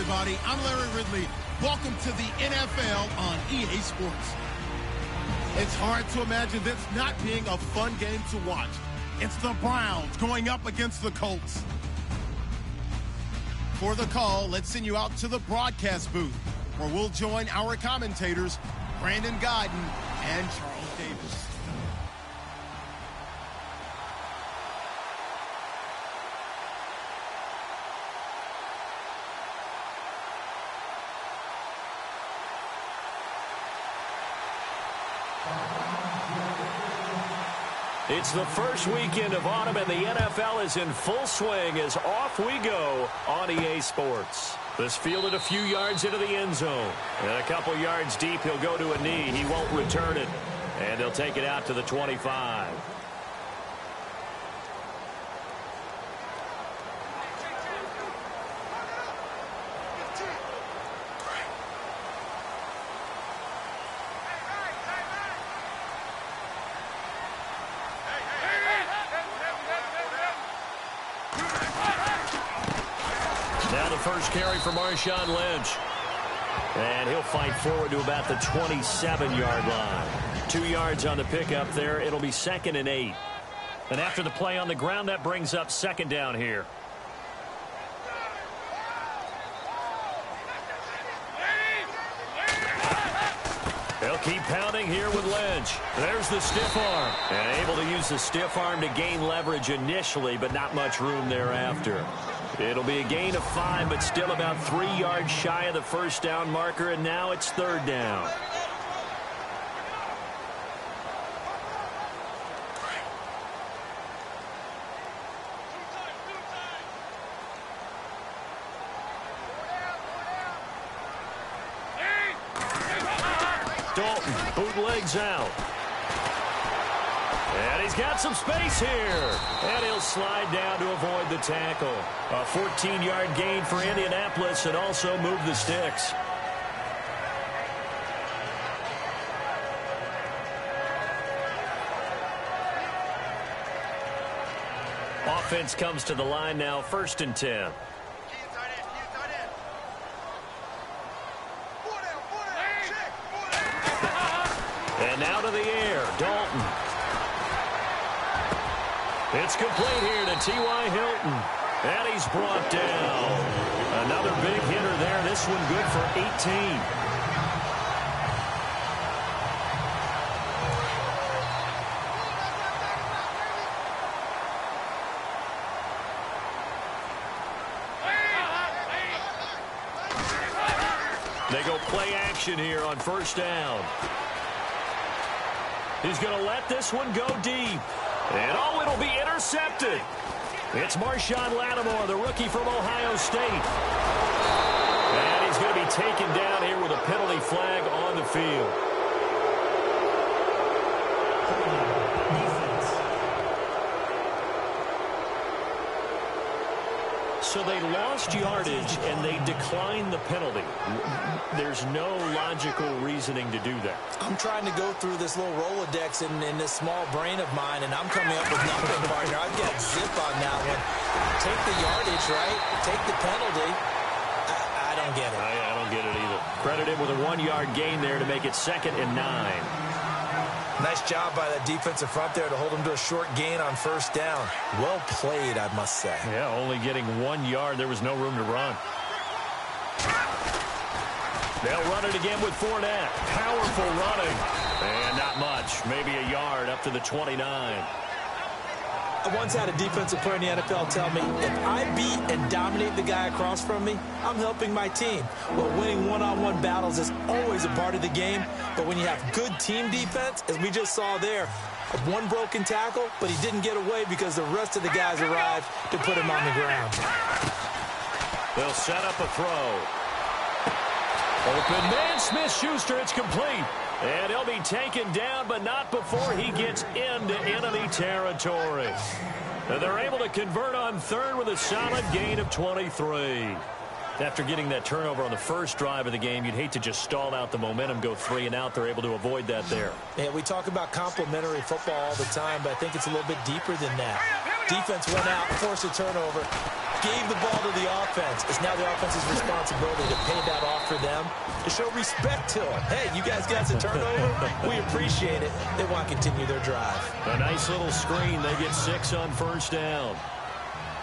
everybody. I'm Larry Ridley. Welcome to the NFL on EA Sports. It's hard to imagine this not being a fun game to watch. It's the Browns going up against the Colts. For the call, let's send you out to the broadcast booth, where we'll join our commentators, Brandon Godden and Charles Davis. It's the first weekend of autumn, and the NFL is in full swing as off we go on EA Sports. This fielded a few yards into the end zone. And a couple yards deep, he'll go to a knee. He won't return it. And they'll take it out to the 25. Now the first carry for Marshawn Lynch. And he'll fight forward to about the 27-yard line. 2 yards on the pickup there. It'll be 2nd and 8. And after the play on the ground, that brings up 2nd down here. They'll keep pounding here with Lynch. There's the stiff arm. And able to use the stiff arm to gain leverage initially, but not much room thereafter. It'll be a gain of 5, but still about 3 yards shy of the first down marker, and now it's 3rd down. Dalton bootlegs out. And he's got some space here. And he'll slide down to avoid the tackle. A 14-yard gain for Indianapolis and also move the sticks. Offense comes to the line now, 1st and 10. And now to the air, Dalton. It's complete here to T.Y. Hilton. And he's brought down. Another big hitter there. This one good for 18. They go play action here on 1st down. He's going to let this one go deep. And oh, it'll be intercepted. It's Marshawn Lattimore, the rookie from Ohio State. And he's going to be taken down here with a penalty flag on the field. So they lost yardage, and they declined the penalty. There's no logical reasoning to do that. I'm trying to go through this little Rolodex in this small brain of mine, and I'm coming up with nothing, partner. I've got zip on that one. Take the yardage, right? Take the penalty. I don't get it. I don't get it either. Credit him with a 1-yard gain there to make it 2nd and 9. Nice job by the defensive front there to hold him to a short gain on 1st down. Well played, I must say. Yeah, only getting 1 yard. There was no room to run. They'll run it again with Fournette. Powerful running. And not much. Maybe a yard up to the 29. I once had a defensive player in the NFL tell me, if I beat and dominate the guy across from me, I'm helping my team. Well, winning one-on-one battles is always a part of the game, but when you have good team defense, as we just saw there, one broken tackle, but he didn't get away because the rest of the guys arrived to put him on the ground. They'll set up a throw. Open man, Smith-Schuster, it's complete. And he'll be taken down, but not before he gets into enemy territory. And they're able to convert on 3rd with a solid gain of 23. After getting that turnover on the first drive of the game, you'd hate to just stall out the momentum, go 3 and out. They're able to avoid that there. Yeah, we talk about complementary football all the time, but I think it's a little bit deeper than that. Defense went out, forced a turnover, gave the ball to the offense. It's now the offense's responsibility to pay that off for them, to show respect to them. Hey, you guys got the turnover. We appreciate it. They want to continue their drive. A nice little screen. They get 6 on first down.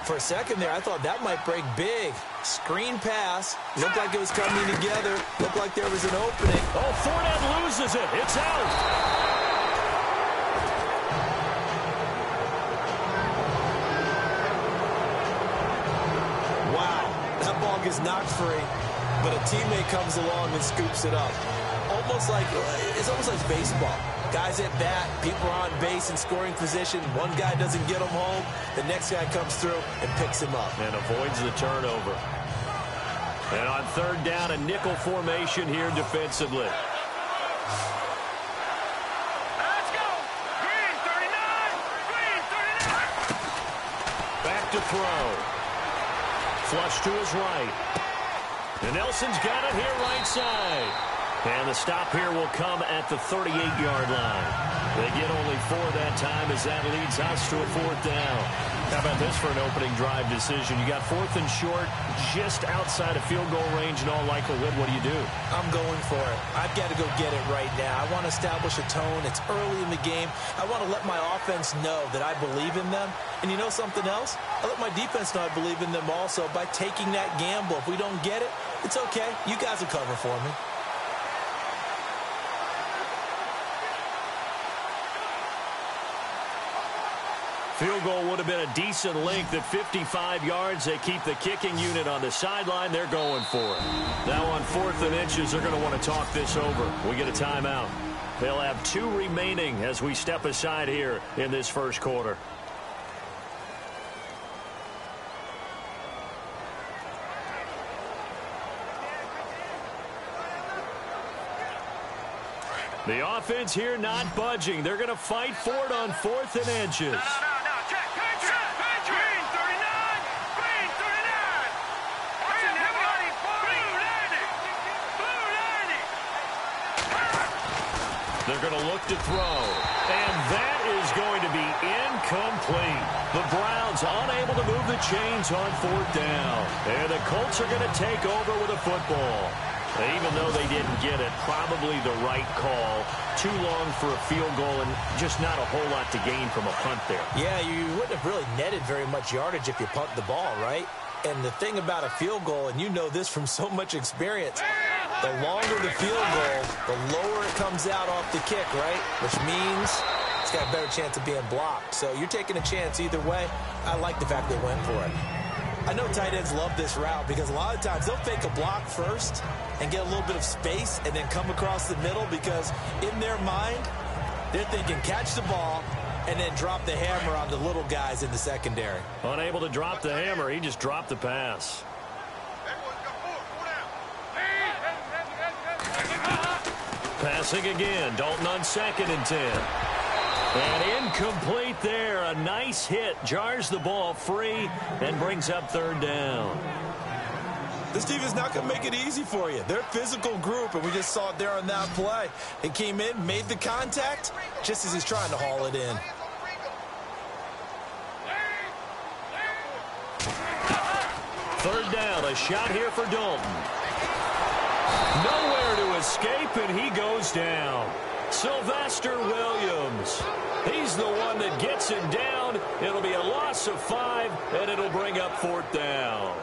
For a second there, I thought that might break big. Screen pass. Looked like it was coming together. Looked like there was an opening. Oh, Fournette loses it. It's out. Is knocked free, but a teammate comes along and scoops it up. It's almost like baseball. Guys at bat, people are on base in scoring position. One guy doesn't get him home. The next guy comes through and picks him up. And avoids the turnover. And on third down, a nickel formation here defensively. Let's go. Green 39. Green 39. Back to throw. Flush to his right. And Nelson's got it here right side. And the stop here will come at the 38-yard line. They get only 4 that time as that leads us to a 4th down. How about this for an opening drive decision? You got 4th and short, just outside of field goal range in all likelihood. What do? I'm going for it. I've got to go get it right now. I want to establish a tone. It's early in the game. I want to let my offense know that I believe in them. And you know something else? I let my defense know I believe in them also by taking that gamble. If we don't get it, it's okay. You guys will cover for me. Field goal would have been a decent length at 55 yards. They keep the kicking unit on the sideline. They're going for it. Now on 4th and inches, they're going to want to talk this over. We get a timeout. They'll have 2 remaining as we step aside here in this first quarter. The offense here not budging. They're going to fight for it on 4th and inches. They're going to look to throw. And that is going to be incomplete. The Browns unable to move the chains on 4th down. And the Colts are going to take over with a football. Even though they didn't get it, probably the right call. Too long for a field goal and just not a whole lot to gain from a punt there. Yeah, you wouldn't have really netted very much yardage if you punt the ball, right? And the thing about a field goal, and you know this from so much experience, the longer the field goal, the lower it comes out off the kick, right? Which means it's got a better chance of being blocked. So you're taking a chance either way. I like the fact they went for it. I know tight ends love this route because a lot of times they'll fake a block first and get a little bit of space and then come across the middle because in their mind, they're thinking catch the ball and then drop the hammer on the little guys in the secondary. Unable to drop the hammer, he just dropped the pass. Passing again, Dalton on 2nd and 10. And incomplete there. A nice hit. Jars the ball free and brings up 3rd down. This team is not going to make it easy for you. They're a physical group, and we just saw it there on that play. He came in, made the contact, just as he's trying to haul it in. Third down, a shot here for Dalton. Nowhere to escape, and he goes down. Sylvester Williams. He's the one that gets him down. It'll be a loss of 5, and it'll bring up 4th down.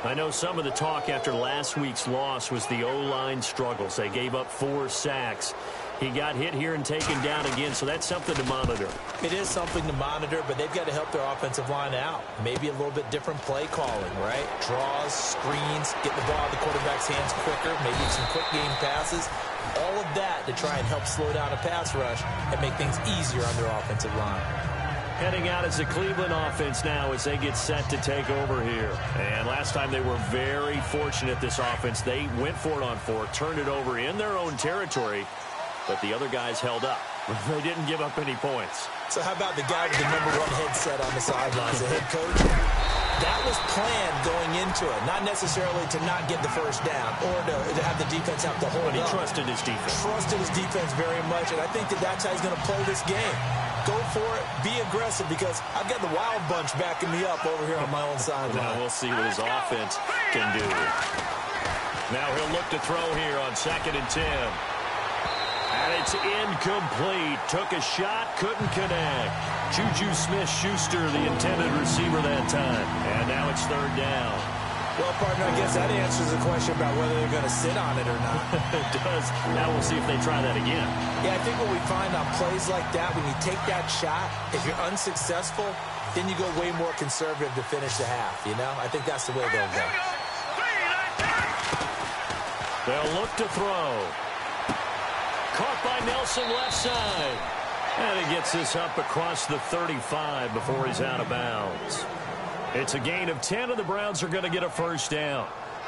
I know some of the talk after last week's loss was the O-line struggles. They gave up 4 sacks. He got hit here and taken down again, so that's something to monitor. It is something to monitor, but they've got to help their offensive line out. Maybe a little bit different play calling, right? Draws, screens, get the ball out of the quarterback's hands quicker, maybe some quick game passes. All of that to try and help slow down a pass rush and make things easier on their offensive line. Heading out as the Cleveland offense now as they get set to take over here. And last time they were very fortunate, this offense. They went for it on 4, turned it over in their own territory, but the other guys held up. They didn't give up any points. So how about the guy with the #1 headset on the sidelines, the head coach? That was planned going into it, not necessarily to not get the first down or to have the defense have to hold up. But he trusted his defense. Trusted his defense very much, and I think that's how he's going to play this game. go for it, be aggressive, because I've got the wild bunch backing me up over here on my own sideline. Now we'll see what his offense can do. Now he'll look to throw here on 2nd and 10. And it's incomplete. Took a shot, couldn't connect. Juju Smith-Schuster, the intended receiver that time. And now it's 3rd down. Well, partner, I guess that answers the question about whether they're going to sit on it or not. It does. Now we'll see if they try that again. Yeah, I think what we find on plays like that, when you take that shot, if you're unsuccessful, then you go way more conservative to finish the half, you know? I think that's the way they'll go. They'll look to throw. Caught by Nelson left side. And he gets this up across the 35 before he's out of bounds. It's a gain of 10, and the Browns are going to get a 1st down.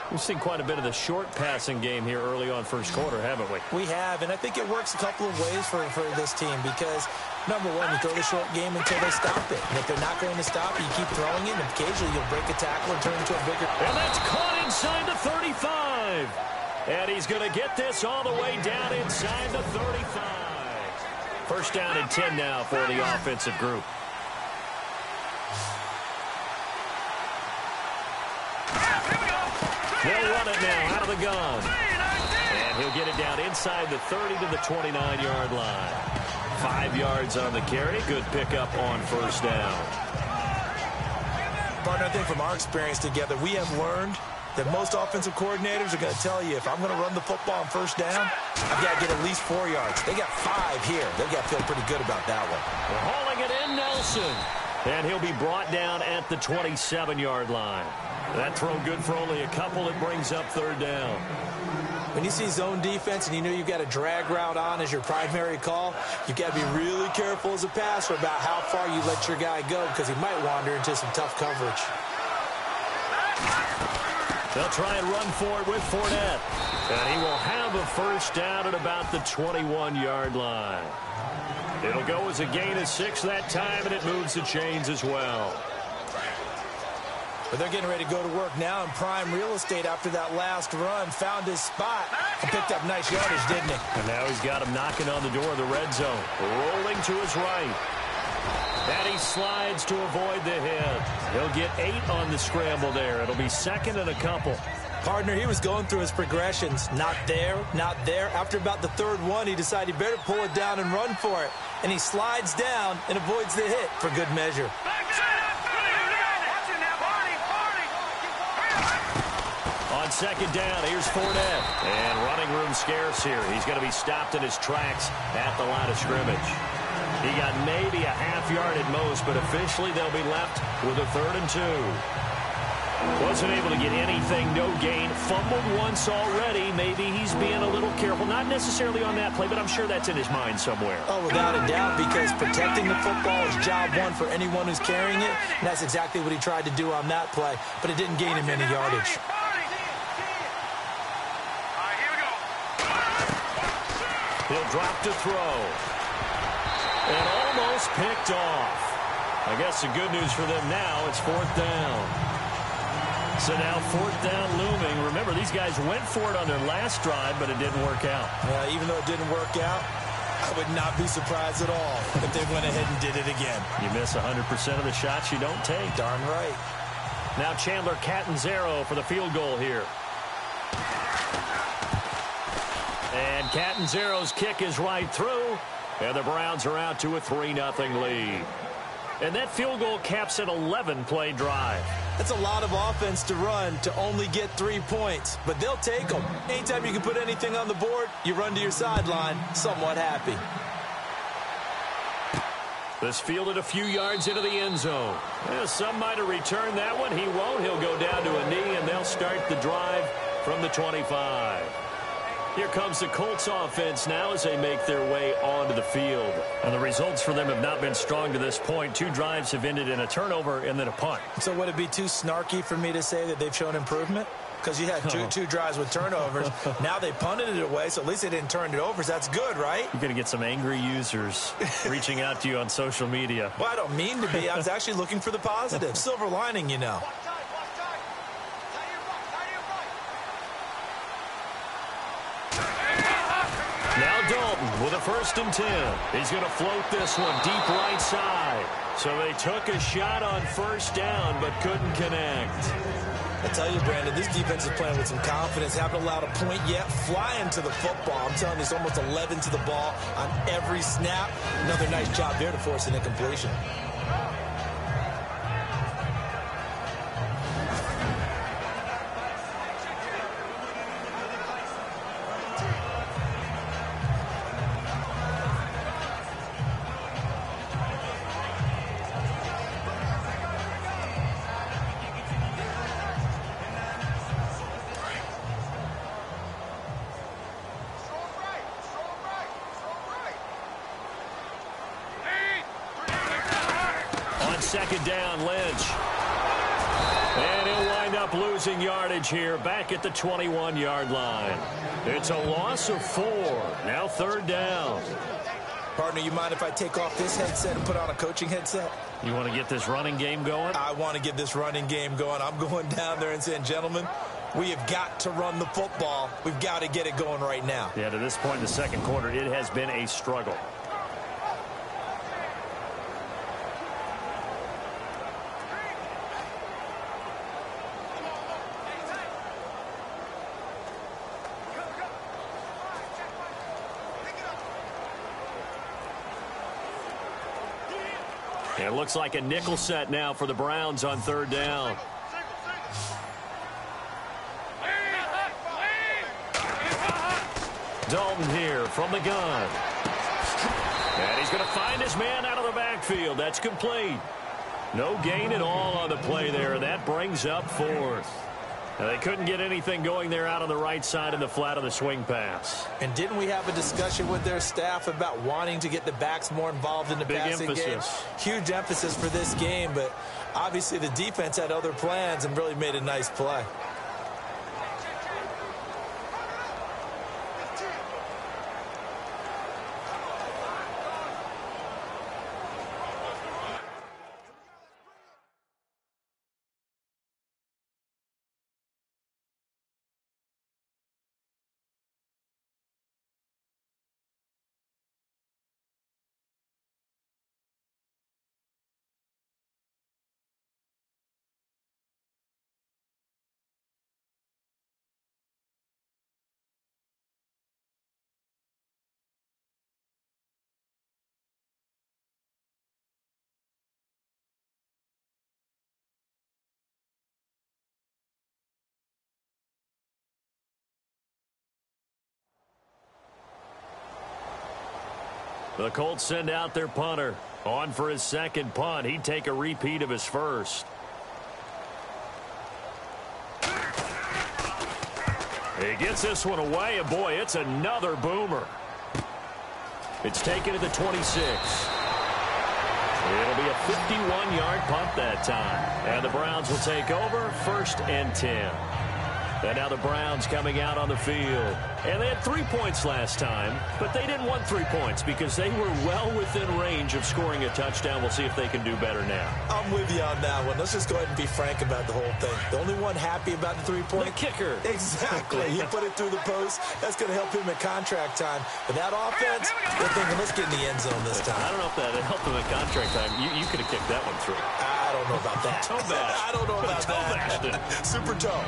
We've seen quite a bit of the short passing game here early on 1st quarter, haven't we? We have, and I think it works a couple of ways for this team because, number one, you throw the short game until they stop it. And if they're not going to stop it, you keep throwing it, and occasionally you'll break a tackle and turn into a bigger... And that's caught inside the 35. And he's going to get this all the way down inside the 35. 1st down and 10 now for the offensive group. They'll run it now out of the gun. And he'll get it down inside the 30 to the 29-yard line. 5 yards on the carry. Good pickup on 1st down. Partner, I think from our experience together, we have learned that most offensive coordinators are going to tell you, if I'm going to run the football on 1st down, I've got to get at least 4 yards. They got 5 here. They've got to feel pretty good about that one. They're hauling it in, Nelson. And he'll be brought down at the 27-yard line. That throw good for only a couple. It brings up 3rd down. When you see zone defense and you know you've got a drag route on as your primary call, you've got to be really careful as a passer about how far you let your guy go because he might wander into some tough coverage. They'll try and run for it with Fournette. And he will have a 1st down at about the 21-yard line. It'll go as a gain of 6 that time, and it moves the chains as well. But they're getting ready to go to work now in prime real estate after that last run. Found his spot and picked up nice yardage, didn't he? And now he's got him knocking on the door of the red zone. Rolling to his right. And he slides to avoid the hit. He'll get 8 on the scramble there. It'll be 2nd and a couple. Partner, he was going through his progressions. Not there, not there. After about the 3rd one, he decided he better pull it down and run for it. And he slides down and avoids the hit for good measure. On 2nd down, here's Fournette. And running room scarce here. He's going to be stopped in his tracks at the line of scrimmage. He got maybe a half yard at most, but officially they'll be left with a 3rd and 2. Wasn't able to get anything, no gain. Fumbled once already. Maybe he's being a little careful. Not necessarily on that play, but I'm sure that's in his mind somewhere. Oh, without a doubt, because protecting the football is job one for anyone who's carrying it. And that's exactly what he tried to do on that play, but it didn't gain him any yardage. He'll drop to throw. And almost picked off. I guess the good news for them now, it's 4th down. So now 4th down looming. Remember, these guys went for it on their last drive, but it didn't work out. Yeah, even though it didn't work out, I would not be surprised at all if they went ahead and did it again. You miss 100% of the shots you don't take. Darn right. Now Chandler Catanzaro for the field goal here. And Catanzaro's kick is right through. And the Browns are out to a 3-0 lead. And that field goal caps an 11-play drive. That's a lot of offense to run to only get 3 points. But they'll take them. Anytime you can put anything on the board, you run to your sideline somewhat happy. This fielded a few yards into the end zone. Some might have returned that one. He won't. He'll go down to a knee, and they'll start the drive from the 25. Here comes the Colts offense now as they make their way onto the field. And the results for them have not been strong to this point. 2 drives have ended in a turnover and then a punt. So would it be too snarky for me to say that they've shown improvement? Because you had two drives with turnovers. Now they punted it away, so at least they didn't turn it over. So that's good, right? You're going to get some angry users reaching out to you on social media. Well, I don't mean to be. I was actually looking for the positive. Silver lining, you know. Now Dalton. with a 1st and 10. He's going to float this one deep right side. So they took a shot on 1st down but couldn't connect. I tell you, Brandon, this defense is playing with some confidence. Haven't allowed a point yet. Flying to the football. I'm telling you, it's almost 11 to the ball on every snap. Another nice job there to force an incompletion. Second down, Lynch. And he'll wind up losing yardage here back at the 21-yard line. It's a loss of 4. Now 3rd down. Partner, you mind if I take off this headset and put on a coaching headset? You want to get this running game going? I want to get this running game going. I'm going down there and saying, gentlemen, we have got to run the football. We've got to get it going right now. Yeah, to this point in the second quarter, it has been a struggle. It looks like a nickel set now for the Browns on 3rd down. Dalton here from the gun. And he's going to find his man out of the backfield. That's complete. No gain at all on the play there. That brings up 4th. Now, they couldn't get anything going there out on the right side in the flat of the swing pass. And didn't we have a discussion with their staff about wanting to get the backs more involved in the passing game? Huge emphasis for this game, but obviously the defense had other plans and really made a nice play. The Colts send out their punter. On for his second punt. He'd take a repeat of his first. He gets this one away, and boy, it's another boomer. It's taken to the 26. It'll be a 51-yard punt that time. And the Browns will take over 1st and 10. And now the Browns coming out on the field. And they had 3 points last time, but they didn't want 3 points because they were well within range of scoring a touchdown. We'll see if they can do better now. I'm with you on that one. Let's just go ahead and be frank about the whole thing. The only one happy about the 3-point? The kicker. Exactly. He put it through the post. That's going to help him at contract time. But that offense, they're thinking, let's get in the end zone this time. I don't know if that helped him at contract time. You could have kicked that one through. I don't know about that. Toe bash. I don't know about that. Super toe.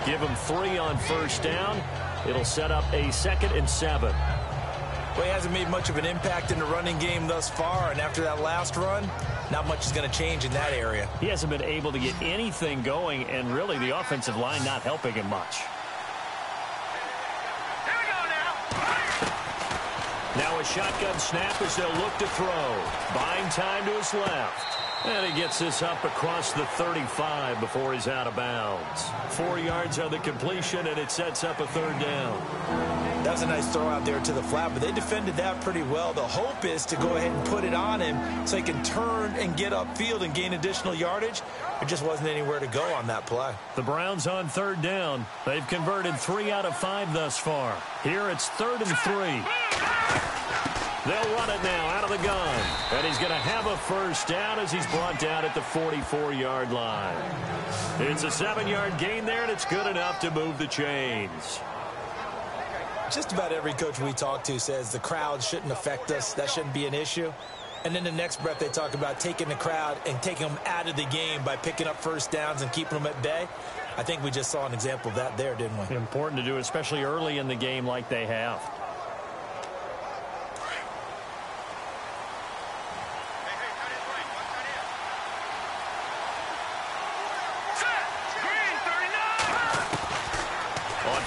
Give him 3 on 1st down. It'll set up a 2nd and 7. Well, he hasn't made much of an impact in the running game thus far, and after that last run, not much is going to change in that area. He hasn't been able to get anything going, and really the offensive line not helping him much. Here we go now. Now a shotgun snap as they'll look to throw. Buying time to his left. And he gets this up across the 35 before he's out of bounds. 4 yards on the completion, and it sets up a 3rd down. That was a nice throw out there to the flat, but they defended that pretty well. The hope is to go ahead and put it on him so he can turn and get upfield and gain additional yardage. There just wasn't anywhere to go on that play. The Browns on 3rd down. They've converted 3 out of 5 thus far. Here it's 3rd and 3. They'll run it now out of the gun. And he's going to have a 1st down as he's brought down at the 44-yard line. It's a 7-yard gain there, and it's good enough to move the chains. Just about every coach we talk to says the crowd shouldn't affect us. That shouldn't be an issue. And then the next breath they talk about taking the crowd and taking them out of the game by picking up first downs and keeping them at bay. I think we just saw an example of that there, didn't we? Important to do, especially early in the game like they have.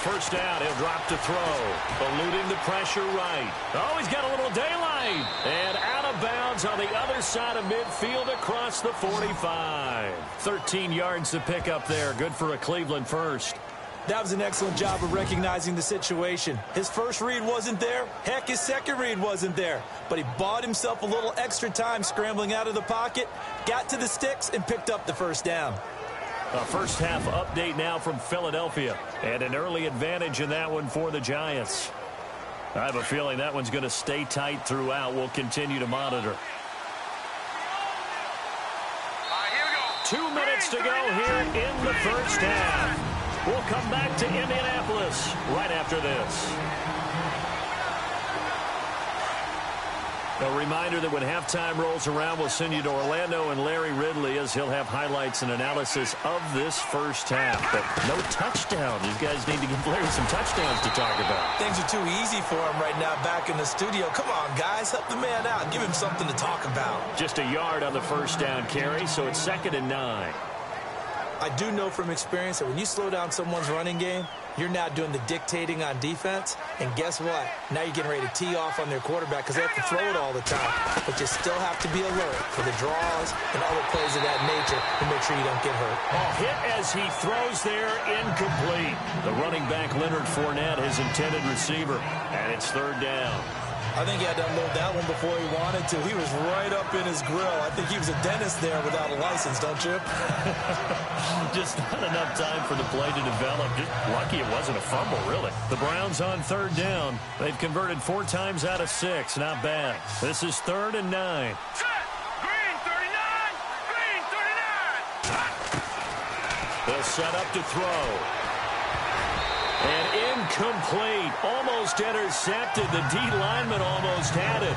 First down, he'll drop to throw. Eluding the pressure right. Oh, he's got a little daylight. And out of bounds on the other side of midfield across the 45. 13 yards to pick up there. Good for a Cleveland first. That was an excellent job of recognizing the situation. His first read wasn't there. Heck, his second read wasn't there. But he bought himself a little extra time scrambling out of the pocket, got to the sticks, and picked up the first down. A first half update now from Philadelphia. And an early advantage in that one for the Giants. I have a feeling that one's going to stay tight throughout. We'll continue to monitor. 2 minutes to go here in the first half. We'll come back to Indianapolis right after this. A reminder that when halftime rolls around, we'll send you to Orlando and Larry Ridley as he'll have highlights and analysis of this first half. But no touchdown. These guys need to give Larry some touchdowns to talk about. Things are too easy for him right now back in the studio. Come on, guys. Help the man out. Give him something to talk about. Just a yard on the first down carry, so it's 2nd and 9. I do know from experience that when you slow down someone's running game, you're now doing the dictating on defense. And guess what? Now you're getting ready to tee off on their quarterback because they have to throw it all the time. But you still have to be alert for the draws and other plays of that nature to make sure you don't get hurt. Hit as he throws there, incomplete. The running back, Leonard Fournette, his intended receiver. And it's 3rd down. I think he had to unload that one before he wanted to. He was right up in his grill. I think he was a dentist there without a license, don't you? Just not enough time for the play to develop. Just lucky it wasn't a fumble, really. The Browns on 3rd down. They've converted 4 times out of 6. Not bad. This is 3rd and 9. Green 39! Green 39! They'll set up to throw. And incomplete. Almost intercepted. The D lineman almost had it.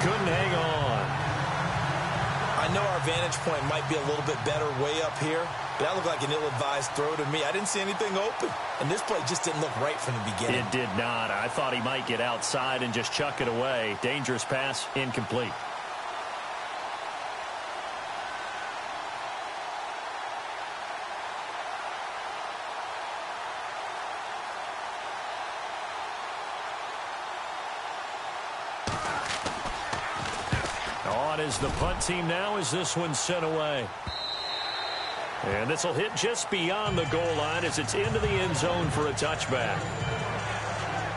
Couldn't hang on. I know our vantage point might be a little bit better way up here, but that looked like an ill-advised throw to me. I didn't see anything open. And this play just didn't look right from the beginning. It did not. I thought he might get outside and just chuck it away. Dangerous pass, incomplete. On is the punt team now as this one's sent away. And this will hit just beyond the goal line as it's into the end zone for a touchback.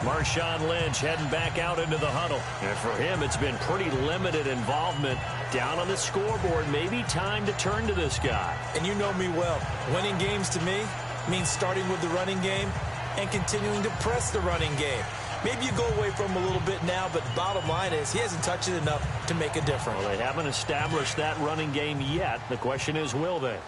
Marshawn Lynch heading back out into the huddle. And for him, it's been pretty limited involvement. Down on the scoreboard, maybe time to turn to this guy. And you know me well. Winning games to me means starting with the running game and continuing to press the running game. Maybe you go away from him a little bit now, but the bottom line is he hasn't touched it enough to make a difference. Well, they haven't established that running game yet. The question is, will they?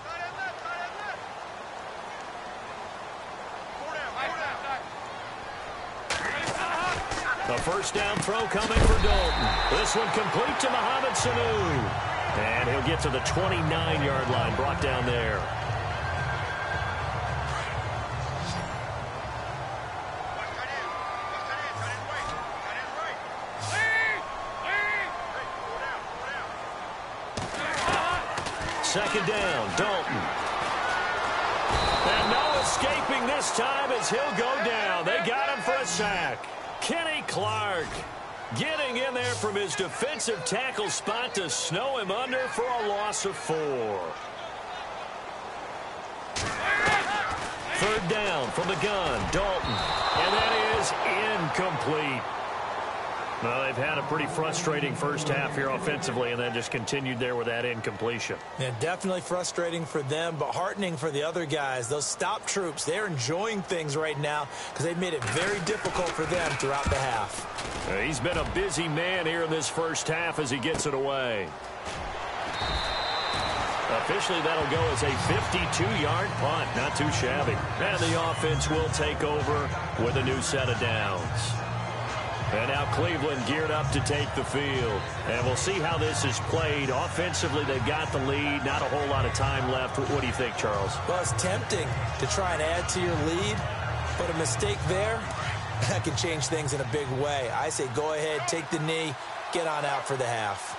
A first down throw coming for Dalton. This one complete to Mohamed Sanu. And he'll get to the 29-yard line, brought down there. Second down, Dalton. And no escaping this time as he'll go down. They got him for a sack. Kenny Clark getting in there from his defensive tackle spot to snow him under for a loss of 4. 3rd down from the gun, Dalton. And that is incomplete. Well, they've had a pretty frustrating first half here offensively, and then just continued there with that incompletion. Yeah, definitely frustrating for them, but heartening for the other guys. Those stop troops, they're enjoying things right now because they've made it very difficult for them throughout the half. He's been a busy man here in this first half as he gets it away. Officially, that'll go as a 52-yard punt. Not too shabby. And the offense will take over with a new set of downs. And now Cleveland geared up to take the field. And we'll see how this is played. Offensively, they've got the lead. Not a whole lot of time left. What do you think, Charles? Well, it's tempting to try and add to your lead, but a mistake there, that can change things in a big way. I say go ahead, take the knee, get on out for the half.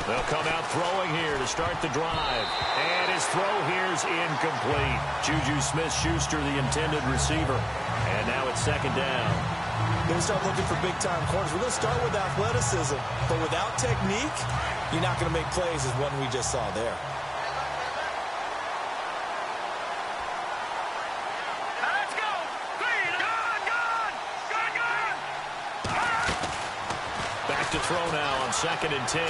They'll come out throwing here to start the drive. And his throw here's incomplete. Juju Smith-Schuster, the intended receiver. And now it's second down. We're going to start looking for big-time corners. We're going to start with athleticism. But without technique, you're not going to make plays as one we just saw there. Let's go. Clean. Gun. Back to throw now on 2nd and 10.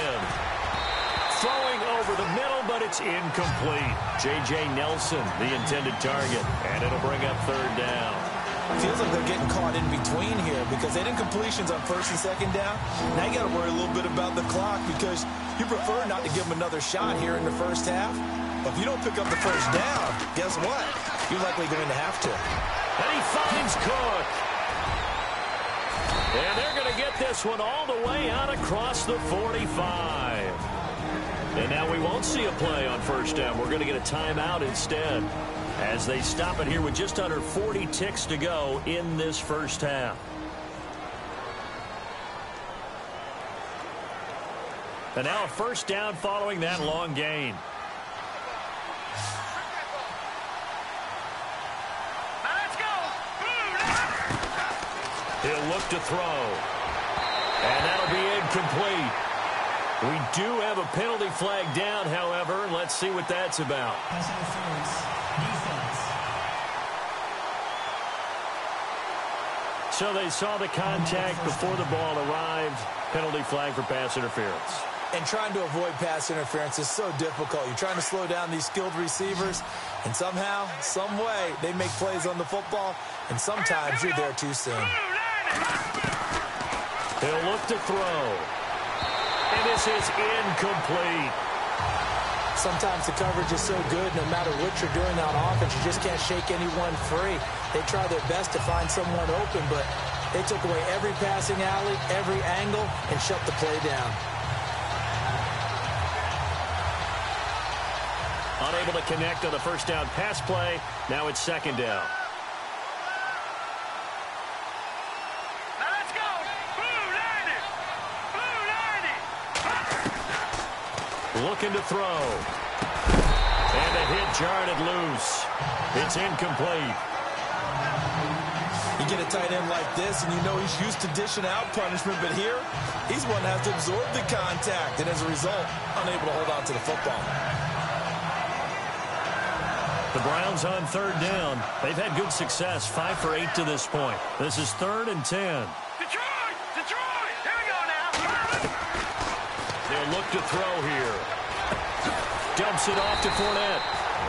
Throwing over the middle, but it's incomplete. J.J. Nelson, the intended target, and it'll bring up 3rd down. Feels like they're getting caught in between here because they didn't completions on 1st and 2nd down. Now you got to worry a little bit about the clock because you prefer not to give them another shot here in the first half. But if you don't pick up the 1st down, guess what? You're likely going to have to. And he finds Cook. And they're going to get this one all the way out across the 45. And now we won't see a play on 1st down. We're going to get a timeout instead as they stop it here with just under 40 ticks to go in this first half. And now a 1st down following that long gain. Let's go. He'll look to throw. And that'll be incomplete. We do have a penalty flag down, however. Let's see what that's about. Pass interference, defense. So they saw the contact before the ball arrived. Penalty flag for pass interference. And trying to avoid pass interference is so difficult. You're trying to slow down these skilled receivers, and somehow, some way, they make plays on the football, and sometimes you're there too soon. He'll look to throw. And this is incomplete. Sometimes the coverage is so good, no matter what you're doing on offense, you just can't shake anyone free. They try their best to find someone open, but they took away every passing alley, every angle, and shut the play down. Unable to connect on the 1st down pass play. Now it's 2nd down. Let's go. Looking to throw. And the hit jarred it loose. It's incomplete. You get a tight end like this, and you know he's used to dishing out punishment, but here, he's one that has to absorb the contact, and as a result, unable to hold on to the football. The Browns on 3rd down. They've had good success, 5 for 8 to this point. This is 3rd and 10. Detroit! Here we go now. They'll look to throw here. Dumps it off to Fournette.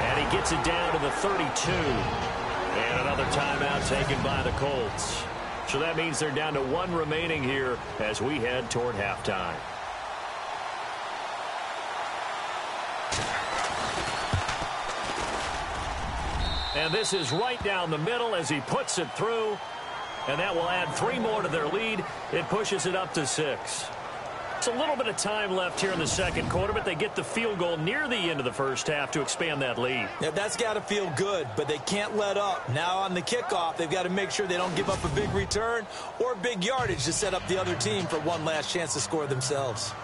And he gets it down to the 32. And another timeout taken by the Colts. So that means they're down to 1 remaining here as we head toward halftime. And this is right down the middle as he puts it through. And that will add 3 more to their lead. It pushes it up to 6. It's a little bit of time left here in the 2nd quarter, but they get the field goal near the end of the 1st half to expand that lead. Yeah, that's got to feel good, but they can't let up. Now on the kickoff, they've got to make sure they don't give up a big return or big yardage to set up the other team for one last chance to score themselves.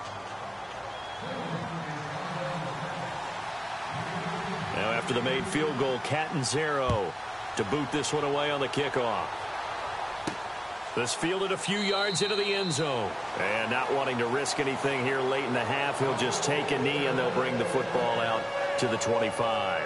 Now after the made field goal, Catanzaro to boot this one away on the kickoff. This fielded a few yards into the end zone. And not wanting to risk anything here late in the half, he'll just take a knee and they'll bring the football out to the 25.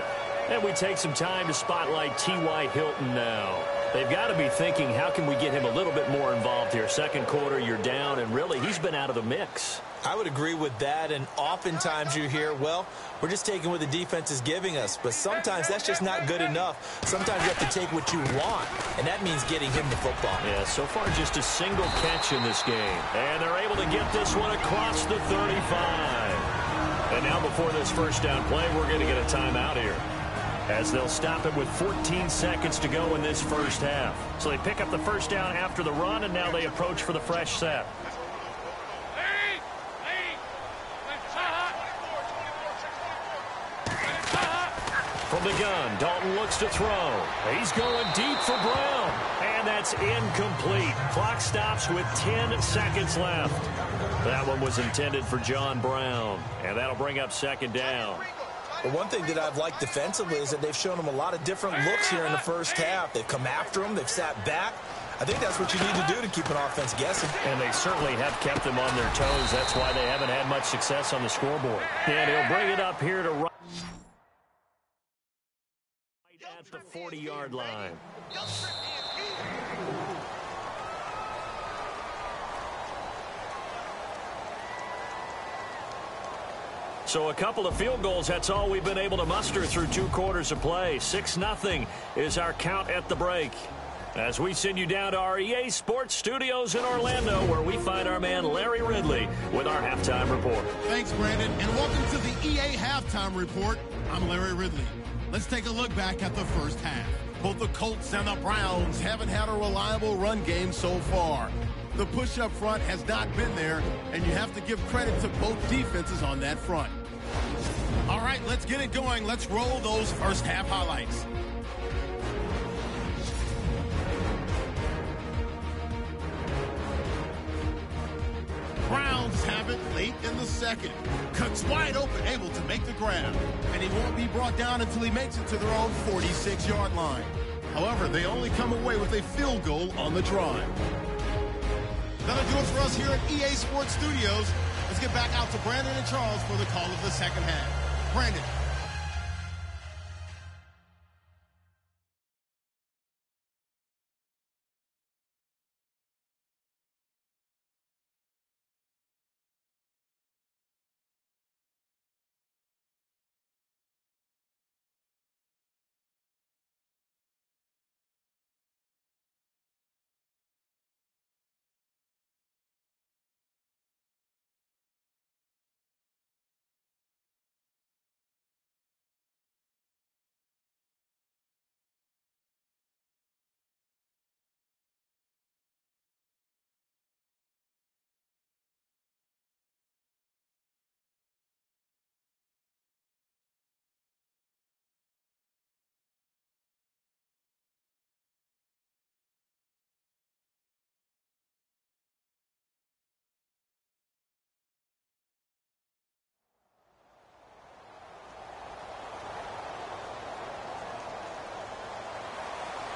And we take some time to spotlight T.Y. Hilton now. They've got to be thinking, how can we get him a little bit more involved here? 2nd quarter, you're down, and really, he's been out of the mix. I would agree with that, and oftentimes you hear, well, we're just taking what the defense is giving us, but sometimes that's just not good enough. Sometimes you have to take what you want, and that means getting him the football. Yeah, so far just a single catch in this game, and they're able to get this one across the 35. And now before this first down play, we're going to get a timeout here, as they'll stop it with 14 seconds to go in this first half. So they pick up the first down after the run, and now they approach for the fresh set. From the gun, Dalton looks to throw. He's going deep for Brown, and that's incomplete. Clock stops with 10 seconds left. That one was intended for John Brown, and that'll bring up second down. Well, one thing that I've liked defensively is that they've shown him a lot of different looks here in the first half. They've come after him. They've sat back. I think that's what you need to do to keep an offense guessing. And they certainly have kept them on their toes. That's why they haven't had much success on the scoreboard. And he'll bring it up here to right at the 40-yard line. So a couple of field goals, that's all we've been able to muster through 2 quarters of play. 6-0 is our count at the break. As we send you down to our EA Sports Studios in Orlando, where we find our man Larry Ridley with our halftime report. Thanks, Brandon, and welcome to the EA Halftime Report. I'm Larry Ridley. Let's take a look back at the first half. Both the Colts and the Browns haven't had a reliable run game so far. The push up front has not been there, and you have to give credit to both defenses on that front. All right, let's get it going. Let's roll those first half highlights. Browns have it late in the second. Cuts wide open, able to make the grab. And he won't be brought down until he makes it to their own 46-yard line. However, they only come away with a field goal on the drive. That'll do it for us here at EA Sports Studios. Let's get back out to Brandon and Charles for the call of the second half. Brandon.